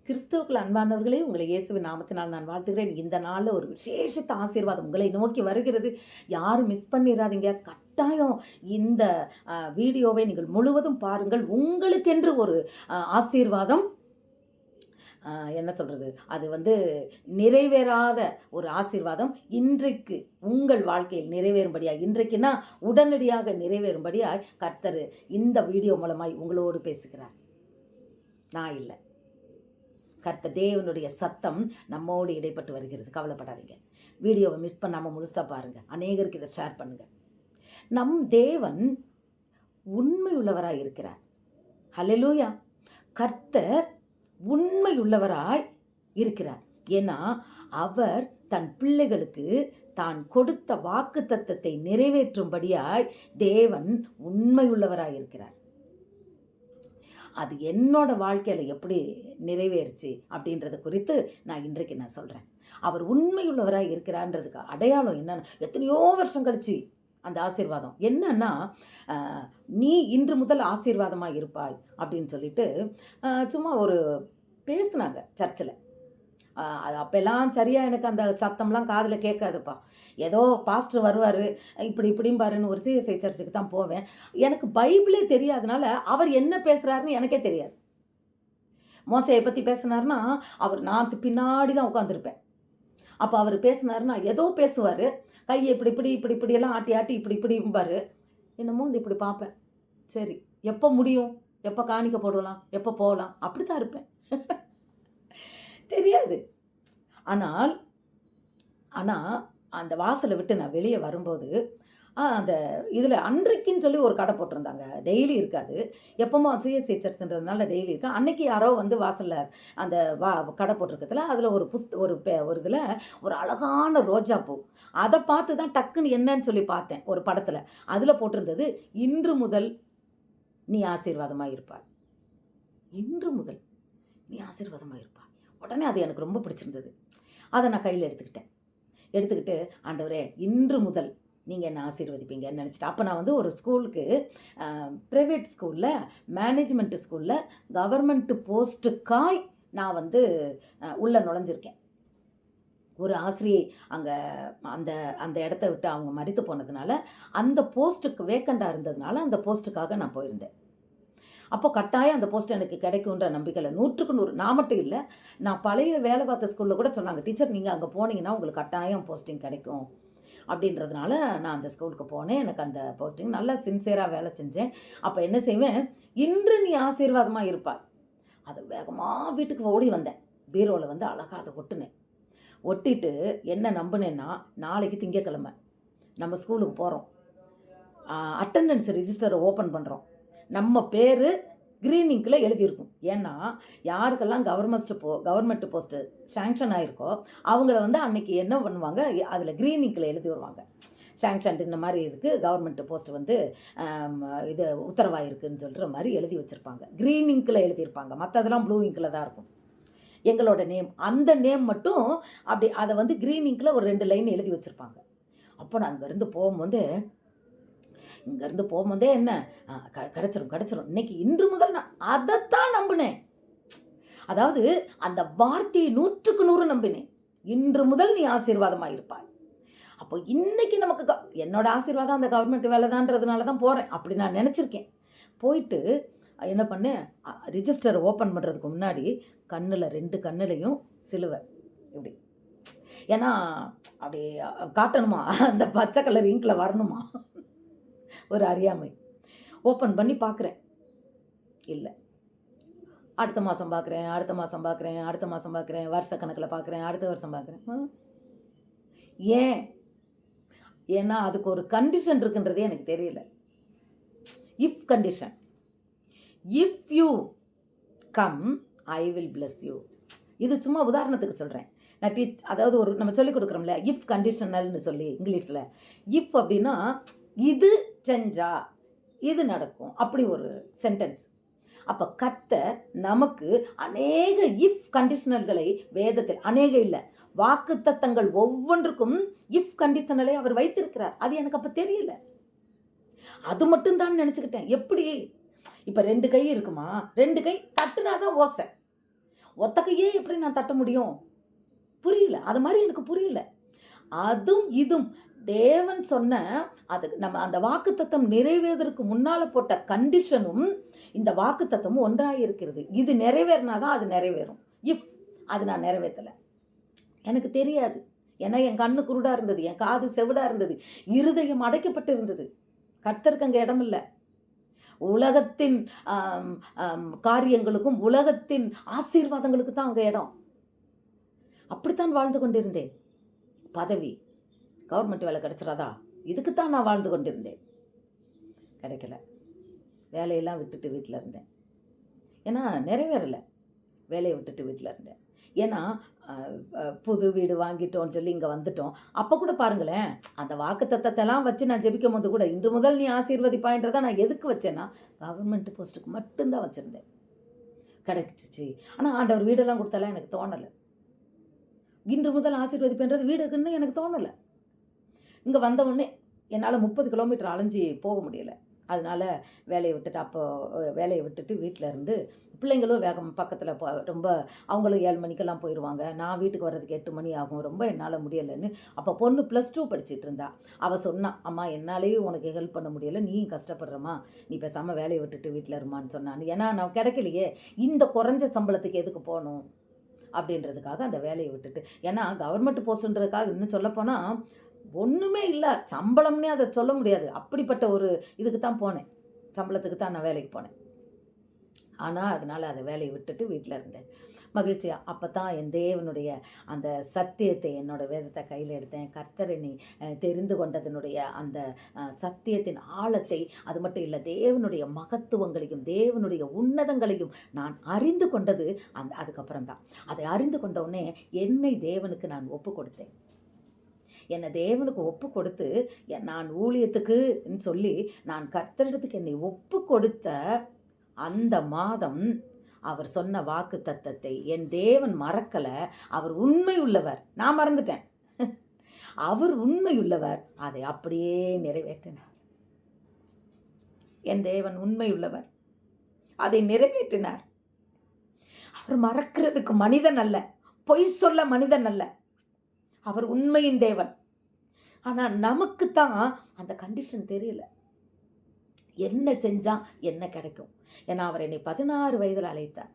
கிறிஸ்துவுக்குள் அன்பானவர்களே, உங்களை இயேசுவின் நாமத்தினால் நான் வாழ்த்துகிறேன். இந்த நாள்ல ஒரு விசேஷித்த ஆசீர்வாதம் உங்களை நோக்கி வருகிறது. யாரும் மிஸ் பண்ணிறாதீங்க. கட்டாயம் இந்த வீடியோவை நீங்கள் முழுவதும் பாருங்கள். உங்களுக்கென்று ஒரு ஆசீர்வாதம் என்ன சொல்றது? அது நிறைவேறாத ஒரு ஆசீர்வாதம் இன்றைக்கு உங்கள் வாழ்க்கையில் நிறைவேறும்படியாய், இன்றைக்குன்னா உடனடியாக நிறைவேறும்படியாய் கர்த்தர் இந்த வீடியோ மூலமாய் உங்களோடு பேசுகிறார். நான் இல்லை, கர்த்தர் தேவனுடைய சத்தம் நம்மோடு இடைப்பட்டு வருகிறது. கவலைப்படாதீங்க. வீடியோவை மிஸ் பண்ணாமல் முழுசாக பாருங்கள். அநேகருக்கு இதை ஷேர் பண்ணுங்கள். நம் தேவன் உண்மையுள்ளவராய் இருக்கிறார். ஹல்லேலூயா. கர்த்தர் உண்மையுள்ளவராய் இருக்கிறார். ஏன்னா அவர் தன் பிள்ளைகளுக்கு தான் கொடுத்த வாக்குத்தத்தத்தை நிறைவேற்றும்படியாய் தேவன் உண்மையுள்ளவராய் இருக்கிறார். அது என்னோட வாழ்க்கையில் எப்படி நிறைவேறுச்சு அப்படின்றத குறித்து இன்றைக்கு நான் சொல்கிறேன். அவர் உண்மையுள்ளவராக இருக்கிறான்றதுக்கு அடையாளம் என்னன்னா, எத்தனையோ வருஷம் கழிச்சு அந்த ஆசீர்வாதம் என்னன்னா, நீ இன்று முதல் ஆசீர்வாதமாக இருப்பாய் அப்படின்னு சொல்லிட்டு சும்மா ஒரு பேசுனாங்க சர்ச்சில். அது அப்போல்லாம் சரியாக எனக்கு அந்த சத்தம்லாம் காதில் கேட்காதுப்பா. ஏதோ பாஸ்டர் வருவார், இப்படிம்பாருன்னு ஒரு சிஎஸ்ஐ சர்ச்சுக்கு தான் போவேன். எனக்கு பைபிளே தெரியாதனால அவர் என்ன பேசுகிறாருன்னு எனக்கே தெரியாது. மோசையை பற்றி பேசினார்னா நான் பின்னாடி தான் உட்காந்துருப்பேன். அப்போ அவர் பேசினார்னா ஏதோ பேசுவார், கையை இப்படியெல்லாம் ஆட்டி இப்படிம்பார். என்னமோ இப்படி பார்ப்பேன். சரி, எப்போ முடியும், எப்போ காணிக்க போடலாம், எப்போ போகலாம், அப்படி தான் இருப்பேன். தெரியாது. ஆனால் அந்த வாசலை விட்டு நான் வெளியே வரும்போது அந்த இதில் அன்றைக்குன்னு சொல்லி ஒரு கடை போட்டிருந்தாங்க. டெய்லி இருக்காது, எப்போமோ சிஎஸ்ஐ சர்ச்சுன்றதுனால டெய்லி இருக்கு. அன்னைக்கு யாரோ வாசலில் அந்த கடை போட்டிருக்கிறதுல அதில் ஒரு இதில் ஒரு அழகான ரோஜா பூ. அதை பார்த்து தான் டக்குன்னு என்னன்னு சொல்லி பார்த்தேன். ஒரு படத்தில் அதில் போட்டிருந்தது, இன்று முதல் நீ ஆசீர்வாதமாக இருப்பாய், இன்று முதல் நீ ஆசீர்வாதமாக இருப்பாய். உடனே அது எனக்கு ரொம்ப பிடிச்சிருந்தது. அதை நான் கையில் எடுத்துக்கிட்டு ஆண்டவரே, இன்று முதல் நீங்கள் என்ன ஆசீர்வதிப்பீங்கன்னு நினச்சிட்டு, அப்போ நான் ஒரு ஸ்கூலுக்கு ப்ரைவேட் ஸ்கூலில், மேனேஜ்மெண்ட்டு ஸ்கூலில் கவர்மெண்ட்டு போஸ்ட்டுக்காய் நான் உள்ளே நுழைஞ்சிருக்கேன். ஒரு ஆசிரியை அங்கே அந்த இடத்த விட்டு அவங்க மரித்து போனதுனால அந்த போஸ்ட்டுக்கு வேக்கண்டாக இருந்ததுனால அந்த போஸ்ட்டுக்காக நான் போயிருந்தேன். அப்போ கட்டாயம் அந்த போஸ்ட் எனக்கு கிடைக்குன்ற நம்பிக்கையில் 100க்கு 100. நான் மட்டும் இல்லை, நான் பழைய வேலை பார்த்த ஸ்கூலில் கூட சொன்னாங்க, டீச்சர் நீங்கள் அங்கே போனீங்கன்னா உங்களுக்கு கட்டாயம் போஸ்டிங் கிடைக்கும் அப்படின்றதுனால நான் அந்த ஸ்கூலுக்கு போனேன். எனக்கு அந்த போஸ்டிங் நல்லா சின்சியராக வேலை செஞ்சேன். அப்போ என்ன செய்வேன், இன்று நீ ஆசீர்வாதமாக இருப்பாய். அதை வேகமாக வீட்டுக்கு ஓடி வந்தேன். பீரோவில் அழகாக அதை ஒட்டிட்டு என்ன நம்பினேன்னா, நாளைக்கு திங்கக்கிழமை நம்ம ஸ்கூலுக்கு போகிறோம், அட்டெண்டன்ஸ் ரிஜிஸ்டரை ஓப்பன் பண்ணுறோம், நம்ம பேர் க்ரீன் இங்கில் எழுதியிருக்கும். ஏன்னா யாருக்கெல்லாம் கவர்மெண்ட் போஸ்ட்டு சேங்ஷன் ஆகிருக்கோ அவங்கள அன்றைக்கி என்ன பண்ணுவாங்க, அதில் க்ரீன் இங்கில் எழுதி வருவாங்க. சேங்ஷன் இந்த மாதிரி இதுக்கு கவர்மெண்ட் போஸ்ட் இது உத்தரவாயிருக்குன்னு சொல்கிற மாதிரி எழுதி வச்சுருப்பாங்க. க்ரீன் இங்கில் எழுதியிருப்பாங்க, மற்றதெல்லாம் ப்ளூ இங்கில் தான் இருக்கும். எங்களோட நேம், அந்த நேம் மட்டும் அப்படி அதை க்ரீன் இங்கில் ஒரு 2 லைன் எழுதி வச்சுருப்பாங்க. அப்போ நான் இங்கேருந்து போகும்போதே என்ன கிடச்சிரும் இன்னைக்கு, இன்று முதல் நான் அதைத்தான் நம்பினேன். அதாவது அந்த வார்த்தையை 100க்கு 100 நம்பினேன். இன்று முதல் நீ ஆசீர்வாதமாக இருப்பாய். அப்போ இன்னைக்கு நமக்கு என்னோட ஆசீர்வாதம் அந்த கவர்மெண்ட் வேலை தான்றதுனால தான் போகிறேன், அப்படி நான் நினச்சிருக்கேன். போயிட்டு என்ன பண்ணேன், ரிஜிஸ்டர் ஓப்பன் பண்ணுறதுக்கு முன்னாடி கண்ணில் 2 கண்ணுலையும் சிலுவை இப்படி, ஏன்னா அப்படி காட்டணுமா, அந்த பச்சை கலர் இங்கில் வரணுமா, ஒரு அறியாமை. ஓப்பன் பண்ணி பார்க்குறேன், இல்லை. அடுத்த மாதம் பார்க்குறேன், வருஷ கணக்கில் பார்க்குறேன், அடுத்த வருஷம் பார்க்குறேன். ஏன்னா அதுக்கு ஒரு கண்டிஷன் இருக்குன்றதே எனக்கு தெரியல. If condition, if you come I will bless you. இது சும்மா உதாரணத்துக்கு சொல்கிறேன். நான் அதாவது நம்ம சொல்லிக் கொடுக்குறோம்ல, இஃப் கண்டிஷனல்னு சொல்லி இங்கிலீஷில். இஃப் அப்படின்னா இது செஞ்சா இது நடக்கும், அப்படி ஒரு சென்டென்ஸ். அப்போ கர்த்தர் நமக்கு அநேக இஃப் கண்டிஷனல்களை வேதத்தில், அநேக இல்லை, வாக்குத்தத்தங்கள் ஒவ்வொன்றுக்கும் இஃப் கண்டிஷனலை அவர் வைத்திருக்கிறார். அது எனக்கு அப்போ தெரியல. அது மட்டும்தான் நினச்சிக்கிட்டேன். எப்படி இப்போ 2 கை இருக்குமா, 2 கை தட்டுனாதான் ஓசை. ஒத்த கையே எப்படி நான் தட்ட முடியும்? புரியல. அது மாதிரி எனக்கு புரியல. அதுவும் இதுவும் தேவன் சொன்ன அது நம்ம அந்த வாக்குத்தத்தம் நிறைவேறுவதற்கு முன்னால போட்ட கண்டிஷனும் இந்த வாக்குத்தத்தமும் ஒன்றாக இருக்கிறது. இது நிறைவேறினா தான் அது நிறைவேறும். இஃப் அது நான் நிறைவேற்றல எனக்கு தெரியாது. ஏன்னா என் கண்ணு குருடா இருந்தது, என் காது செவிடா இருந்தது, இருதயம் அடைக்கப்பட்டு இருந்தது. கர்த்தருக்கு அங்கே இடம் இல்லை. உலகத்தின் காரியங்களுக்கும் உலகத்தின் ஆசீர்வாதங்களுக்கு தான் அங்கே இடம். அப்படித்தான் வாழ்ந்து கொண்டிருந்தேன். பதவி, கவர்மெண்ட் வேலை கிடைச்சிடாதா, இதுக்குத்தான் நான் வாழ்ந்து கொண்டிருந்தேன். கிடைக்கல. வேலையெல்லாம் விட்டுட்டு வீட்டில் இருந்தேன். ஏன்னா நிறைவேறலை. வேலையை விட்டுட்டு வீட்டில் இருந்தேன். ஏன்னா புது வீடு வாங்கிட்டோன்னு சொல்லி இங்கே வந்துட்டோம். அப்போ கூட பாருங்களேன், அந்த வாக்கு தத்தத்தெல்லாம் வச்சு நான் ஜெபிக்கும் போது கூட இன்று முதல் நீ ஆசீர்வதிப்பாயின்றதை நான் எதுக்கு வச்சேன்னா கவர்மெண்ட் போஸ்ட்டுக்கு மட்டும்தான் வச்சுருந்தேன். கிடைச்சிச்சு. ஆனால் ஆண்டவர் வீடெல்லாம் கொடுத்தாலாம் எனக்கு தோணலை. இன்று முதல் ஆசீர்வதிப்புன்றது வீடுக்குன்னு எனக்கு தோணலை. இங்கே வந்த உடனே என்னால் 30 கிலோமீட்டர் அலைஞ்சி போக முடியலை. அதனால் வேலையை விட்டுட்டு வீட்டில் இருந்து பிள்ளைங்களும் வேகம் பக்கத்தில் ரொம்ப அவங்களும் 7 மணிக்கெல்லாம் போயிடுவாங்க. நான் வீட்டுக்கு வர்றதுக்கு 8 மணி ஆகும். ரொம்ப என்னால் முடியலைன்னு அப்போ பொண்ணு +2 படிச்சுட்டு இருந்தா. அவள் சொன்னா, அம்மா என்னாலேயும் உனக்கு ஹெல்ப் பண்ண முடியலை, நீயும் கஷ்டப்படுறம்மா, நீ பேசாமல் வேலையை விட்டுட்டு வீட்டில் இருமான்னு சொன்னான்னு. ஏன்னா நான் கிடைக்கலையே, இந்த குறைஞ்ச சம்பளத்துக்கு எதுக்கு போகணும் அப்படின்றதுக்காக அந்த வேலையை விட்டுட்டு. ஏன்னா கவர்மெண்ட் போஸ்ட்டுன்றதுக்காக இன்னும் சொல்லப்போனால் ஒன்றுமே இல்லை, சம்பளம்னே அதை சொல்ல முடியாது. அப்படிப்பட்ட ஒரு இதுக்கு தான் போனேன், சம்பளத்துக்கு தான் நான் வேலைக்கு போனேன். ஆனால் அதனால் அதை வேலையை விட்டுட்டு வீட்டில் இருந்தேன் மகிழ்ச்சியாக. அப்போ தான் என் தேவனுடைய அந்த சத்தியத்தை, என்னோடய வேதத்தை கையில் எடுத்தேன். கர்த்தர் என்னை தெரிந்து கொண்டதனுடைய அந்த சத்தியத்தின் ஆழத்தை, அது மட்டும் இல்லை தேவனுடைய மகத்துவங்களையும் தேவனுடைய உன்னதங்களையும் நான் அறிந்து கொண்டது அதுக்கப்புறம் தான். அதை அறிந்து கொண்டவுடனே என்னை தேவனுக்கு நான் ஒப்பு கொடுத்தேன். என்னை தேவனுக்கு ஒப்பு கொடுத்து நான் ஊழியத்துக்குன்னு சொல்லி நான் கர்த்தரிடத்துக்கு என்னை ஒப்பு கொடுத்த அந்த மாதம் அவர் சொன்ன வாக்கு தத்தத்தை என் தேவன் மறக்கலை. அவர் உண்மை உள்ளவர், நான் மறந்துட்டேன். அவர் உண்மை உள்ளவர், அதை அப்படியே நிறைவேற்றினார். என் தேவன் உண்மை உள்ளவர், அதை நிறைவேற்றினார். அவர் மறக்கிறதுக்கு மனிதன் அல்ல, பொய் சொல்ல மனிதன் அல்ல, அவர் உண்மையின் தேவன். ஆனால் நமக்குத்தான் அந்த கண்டிஷன் தெரியல. என்ன செஞ்சால் என்ன கிடைக்கும்? ஏன்னா அவர் என்னை 16 வயதில் அழைத்தார்.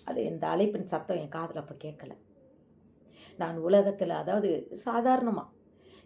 அது இந்த அழைப்பின் சத்தம் என் காதில் அப்போ கேட்கல. நான் உலகத்தில், அதாவது சாதாரணமாக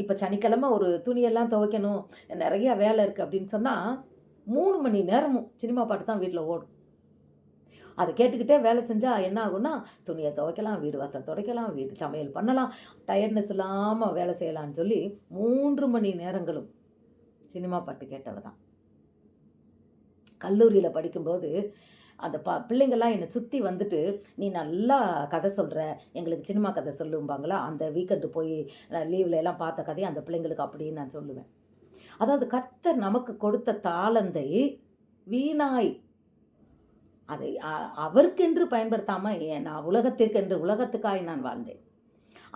இப்போ சனிக்கிழமை ஒரு துணியெல்லாம் துவைக்கணும், நிறையா வேலை இருக்குது அப்படின்னு சொன்னால் 3 மணி நேரமும் சினிமா பாட்டு தான் வீட்டில் ஓடும். அதை கேட்டுக்கிட்டே வேலை செஞ்சால் என்ன ஆகும்னா, துணியை துவைக்கலாம், வீடு வாசல் துடைக்கலாம், வீட்டு சமையல் பண்ணலாம், டயர்ட்னஸ் இல்லாமல் வேலை செய்யலான்னு சொல்லி 3 மணி நேரங்களும் சினிமா பாட்டு கேட்டவ தான். கல்லூரியில் படிக்கும்போது அந்த பிள்ளைங்கள்லாம் என்னை சுற்றி வந்துட்டு, நீ நல்லா கதை சொல்கிற, எங்களுக்கு சினிமா கதை சொல்லும்பாங்களா, அந்த வீக்கெண்டு போய் லீவில் எல்லாம் பார்த்த கதையை அந்த பிள்ளைங்களுக்கு அப்படின்னு நான் சொல்லுவேன். அதாவது கர்த்தர் நமக்கு கொடுத்த தாளந்தை வீணாய் அதை அவருக்கென்று பயன்படுத்தாமல் நான் உலகத்துக்காய் நான் வாழ்ந்தேன்.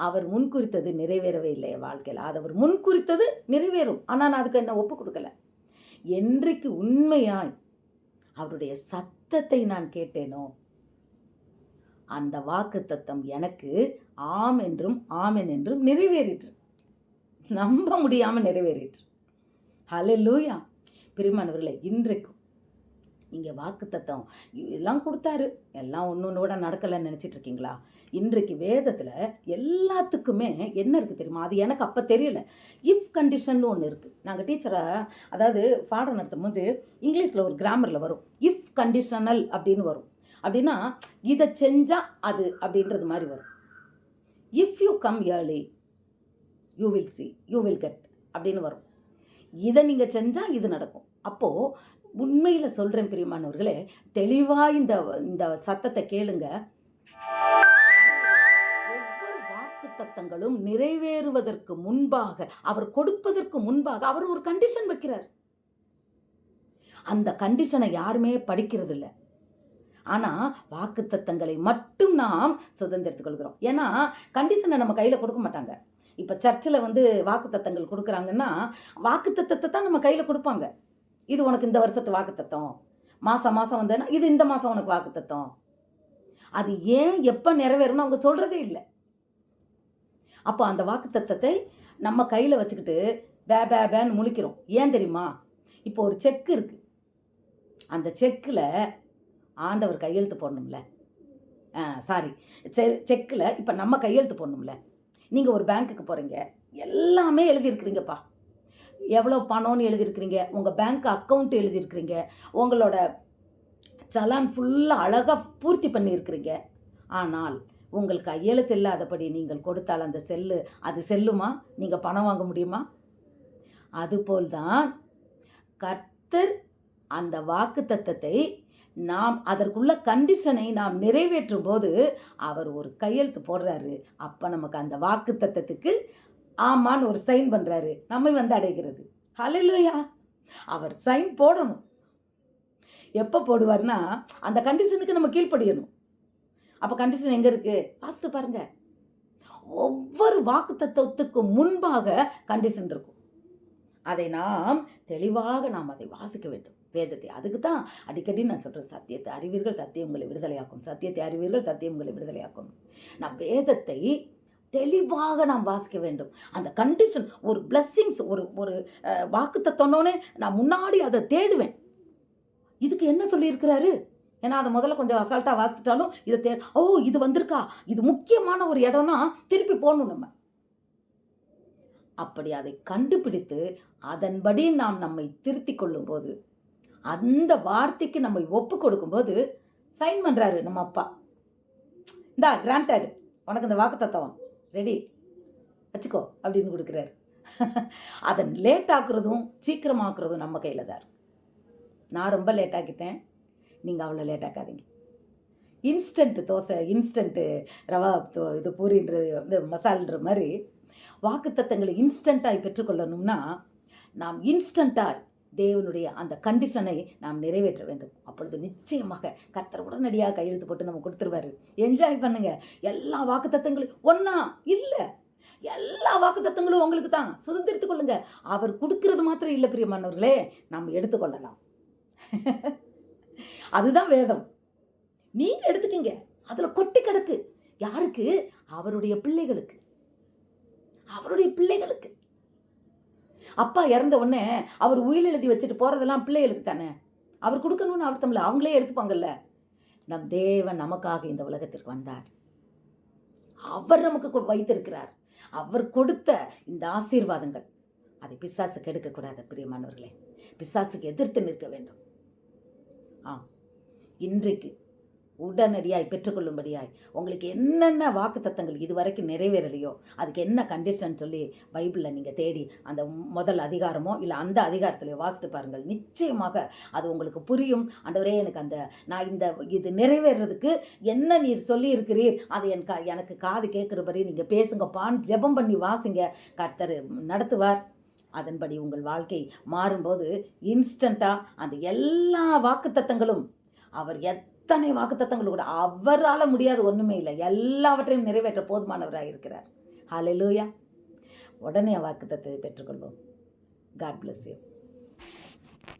அவர் முன்குறித்தது நிறைவேறவே இல்லை என் வாழ்க்கையில். அது அவர் முன்குறித்தது நிறைவேறும், ஆனால் நான் அதுக்கு என்ன ஒப்பு கொடுக்கல. என்றைக்கு உண்மையாய் அவருடைய சத்தத்தை நான் கேட்டேனோ, அந்த வாக்கு தத்தம் எனக்கு ஆம் என்றும் ஆமென் என்றும் நிறைவேறிற்று. நம்ப முடியாமல் நிறைவேறிற்று. ஹல்லேலூயா. பிரியமானவர்களே, இன்றைக்கும் நீங்கள் வாக்கு தத்தம் இதெல்லாம் கொடுத்தாரு, எல்லாம் ஒன்று கூட நடக்கலைன்னு நினச்சிட்டு இருக்கீங்களா? இன்றைக்கு வேதத்தில் எல்லாத்துக்குமே என்ன இருக்குது தெரியுமா? அது எனக்கு அப்போ தெரியல. இஃப் கண்டிஷன் ஒன்று இருக்குது. நாங்கள் டீச்சரை, அதாவது பாடம் நடத்தும் போது இங்கிலீஷில் ஒரு கிராமரில் வரும், இஃப் கண்டிஷனல் அப்படின்னு வரும். அப்படின்னா இதை செஞ்சால் அது அப்படின்றது மாதிரி வரும். If you come early you will see you will get அப்படின்னு வரும். இதை நீங்கள் செஞ்சால் இது நடக்கும். அப்போது உண்மையில் சொல்கிறேன் பிரியமானவர்களே, தெளிவாக இந்த சத்தத்தை கேளுங்க. ஒவ்வொரு வாக்கு தத்தங்களும் நிறைவேறுவதற்கு முன்பாக, அவர் கொடுப்பதற்கு முன்பாக அவர் ஒரு கண்டிஷன் வைக்கிறார். அந்த கண்டிஷனை யாருமே படிக்கிறது இல்லை. ஆனால் வாக்கு தத்தங்களை மட்டும் நாம் சுதந்திரத்துக் கொள்கிறோம். ஏன்னா கண்டிஷனை நம்ம கையில் கொடுக்க மாட்டாங்க. இப்போ சர்ச்சில் வாக்கு தத்தங்கள் கொடுக்குறாங்கன்னா வாக்கு தத்தத்தை தான் நம்ம கையில் கொடுப்பாங்க. இது உனக்கு இந்த வருஷத்து வாக்கு தத்தம், மாதம் வந்தேன்னா இது இந்த மாதம் உனக்கு வாக்கு தத்தம். அது ஏன் எப்போ நிறைவேறும்னு அவங்க சொல்கிறதே இல்லை. அப்போ அந்த வாக்குத்தத்தத்தை நம்ம கையில் வச்சுக்கிட்டு பேன்னு முழிக்கிறோம். ஏன் தெரியுமா? இப்போ ஒரு செக் இருக்குது. அந்த செக்கில் ஆண்டவர் கையெழுத்து போடணும்ல. சாரி, செக்கில் இப்போ நம்ம கையெழுத்து போடணும்ல. நீங்கள் ஒரு பேங்க்குக்கு போகிறீங்க, எல்லாமே எழுதியிருக்கிறீங்கப்பா. எவ்வளோ பணம்னு எழுதியிருக்கிறீங்க, உங்கள் பேங்க் அக்கௌண்ட் எழுதியிருக்கிறீங்க, உங்களோட சலான் ஃபுல்லாக அழகாக பூர்த்தி பண்ணியிருக்கிறீங்க. ஆனால் உங்கள் கையெழுத்து இல்லாதபடி நீங்கள் கொடுத்தால் அந்த அது செல்லுமா? நீங்கள் பணம் வாங்க முடியுமா? அதுபோல்தான் கர்த்தர் அந்த வாக்குத்தத்தத்தை நாம் அதற்குள்ள கண்டிஷனை நாம் நிறைவேற்றும் போது அவர் ஒரு கையெழுத்து போடுறாரு. அப்போ நமக்கு அந்த வாக்குத்தத்தத்துக்கு ஆமான்னு ஒரு சைன் பண்ணுறாரு, நம்மை வந்து அடைகிறது. ஹல்லேலூயா! அவர் சைன் போடணும். எப்போ போடுவார்னா அந்த கண்டிஷனுக்கு நம்ம கீழ்ப்படியணும். அப்போ கண்டிஷன் எங்கே இருக்குது? வாசித்து பாருங்க. ஒவ்வொரு வாக்குத்தத்தத்துக்கு முன்பாக கண்டிஷன் இருக்கும். அதை நாம் தெளிவாக நாம் அதை வாசிக்க வேண்டும், வேதத்தை. அதுக்கு தான் அடிக்கடி நான் சொல்கிறேன், சத்தியத்தை அறிவீர்கள், சத்தியம் உங்களை விடுதலையாக்கும். சத்தியத்தை அறிவீர்கள், சத்தியம் உங்களை விடுதலையாக்கும். நான் வேதத்தை தெளிவாக நாம் வாசிக்க வேண்டும். அந்த கண்டிஷன், ஒரு பிளஸ்ஸிங்ஸ், ஒரு வாக்குத்தத்தோன்னே நான் முன்னாடி அதை தேடுவேன். இதுக்கு என்ன சொல்லியிருக்கிறாரு? ஏன்னா அதை முதல்ல கொஞ்சம் அசால்ட்டாக வாசிட்டாலும் இதை இது வந்திருக்கா, இது முக்கியமான ஒரு இடம்னா திருப்பி போகணும் நம்ம. அப்படி அதை கண்டுபிடித்து அதன்படி நாம் நம்மை திருத்தி கொள்ளும்போது, அந்த வார்த்தைக்கு நம்மை ஒப்பு கொடுக்கும்போது சைன் பண்ணுறாரு நம்ம அப்பா. இந்தா கிராண்டட், உனக்கு இந்த வாக்கு தத்துவம் ரெடி, வச்சுக்கோ அப்படின்னு கொடுக்குறாரு. அதை லேட் ஆக்குறதும் சீக்கிரமாக்குறதும் நம்ம கையில் தான் இருக்கு. நான் ரொம்ப லேட் ஆக்கிட்டேன், நீங்கள் அவ்வளோ லேட் ஆக்காதீங்க. இன்ஸ்டன்ட்டு தோசை, இன்ஸ்டன்ட்டு ரவா இது பூரின்றது வந்து மசால்ன்ற மாதிரி வாக்குத்தத்தங்களை இன்ஸ்டண்ட்டாக பெற்றுக்கொள்ளணும்னா நாம் இன்ஸ்டண்ட்டாக தேவனுடைய அந்த கண்டிஷனை நாம் நிறைவேற்ற வேண்டும். அப்பொழுது நிச்சயமாக கர்த்தர் உடனடியாக கையெழுத்து போட்டு நம்ம கொடுத்துருவாரு. என்ஜாய் பண்ணுங்க. எல்லா வாக்குத்தத்தங்களும் ஒன்றா இல்லை, எல்லா வாக்குத்தத்தங்களும் உங்களுக்கு தான். சுதந்திரித்துக் கொள்ளுங்க. அவர் கொடுக்கறது மாத்திரம் இல்லை பிரியமானவர்களே, நாம் எடுத்துக்கொள்ளலாம். அதுதான் வேதம். நீங்க எடுத்துக்கிங்க, அதுல கொட்டி கிடக்கு. யாருக்கு? அவருடைய பிள்ளைகளுக்கு. அவருடைய பிள்ளைகளுக்கு. அப்பா இறந்த உடனே அவர் உயில் எழுதி வச்சுட்டு போறதெல்லாம் பிள்ளைகளுக்கு தானே. அவர் கொடுக்கணும்னு அர்த்தம்ல, அவங்களே எடுத்துப்பாங்கல்ல. நம் தேவன் நமக்காக இந்த உலகத்திற்கு வந்தார். அவர் நமக்கு வைத்திருக்கிறார். அவர் கொடுத்த இந்த ஆசீர்வாதங்கள், அதை பிசாசு கெடுக்கக்கூடாது பிரியமானவர்களே. பிசாசுக்கு எதிர்த்து நிற்க வேண்டும். இன்றைக்கு உடனடியாய் பெற்றுக்கொள்ளும்படியாய் உங்களுக்கு என்னென்ன வாக்குத்தத்தங்கள் இதுவரைக்கும் நிறைவேறலையோ அதுக்கு என்ன கண்டிஷன் சொல்லி பைபிளில் நீங்கள் தேடி அந்த முதல் அதிகாரமோ இல்லை அந்த அதிகாரத்திலையோ வாசித்து பாருங்கள். நிச்சயமாக அது உங்களுக்கு புரியும். ஆண்டவரே, எனக்கு நான் இது நிறைவேறதுக்கு என்ன நீர் சொல்லி இருக்கிறீர், அது எனக்கு காது கேட்குறபடி நீங்கள் பேசுங்கப்பான்னு ஜெபம் பண்ணி வாசிங்க. கர்த்தர் நடத்துவார். அதன்படி உங்கள் வாழ்க்கை மாறும்போது இன்ஸ்டண்ட்டாக அந்த எல்லா வாக்குத்தத்தங்களும், அவர் எத்தனை வாக்குத்தத்தங்கள் கூட அவரால் முடியாது ஒன்றுமே இல்லை, எல்லாவற்றையும் நிறைவேற்ற போதுமானவராக இருக்கிறார். ஹல்லேலூயா! உடனே வாக்குத்தத்தத்தை பெற்றுக்கொள்வோம். God bless you.